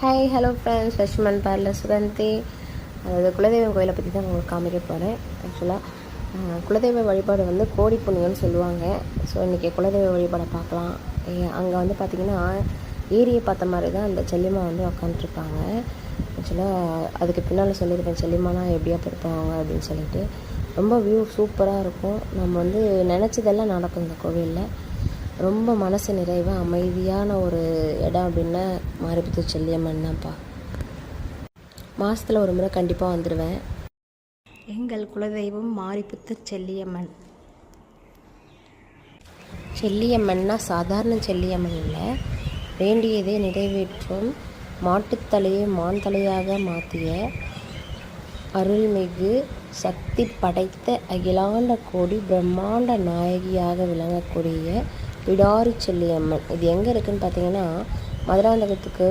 Hi hello friends, Lakshman பார்ல சுகந்தி. அதாவது குலதெய்வம் கோயிலை பற்றி தான் உங்களுக்கு காமிக்க போகிறேன். ஆக்சுவலாக குலதெய்வ வழிபாடு வந்து கோடி புண்ணியம்னு சொல்லுவாங்க. ஸோ இன்றைக்கி குலதெய்வ வழிபாடை பார்க்கலாம். அங்கே வந்து பார்த்திங்கன்னா ஏரியை பார்த்த மாதிரி தான் அந்த செல்லியம்மா வந்து உக்காந்துருப்பாங்க. ஆக்சுவலாக அதுக்கு பின்னால் சொல்லியிருக்கேன் செல்லியம்மானா எப்படியா இருப்பாங்க அப்படின்னு சொல்லிட்டு. ரொம்ப வியூ சூப்பராக இருக்கும். நம்ம வந்து நினச்சதெல்லாம் நடக்கும் இந்த கோவிலில். ரொம்ப மனசு நிறைவாக அமைதியான ஒரு இடம் அப்படின்னா மாரிபுத்தூர் செல்லியம்மன் தான்ப்பா. மாதத்தில் ஒரு முறை கண்டிப்பாக வந்துடுவேன். எங்கள் குலதெய்வம் மாரிபுத்தூர் செல்லியம்மன். செல்லியம்மன்னா சாதாரண செல்லியம்மன் இல்லை, வேண்டியதை நிறைவேற்றும் மாட்டுத்தலையை மான் தலையாக மாற்றிய அருள்மிகு சக்தி படைத்த அகிலாண்ட கோடி பிரம்மாண்ட நாயகியாக விளங்கக்கூடிய பிடாரி செல்லியம்மன். இது எங்கே இருக்குதுன்னு பார்த்தீங்கன்னா மதுராந்தகத்துக்கு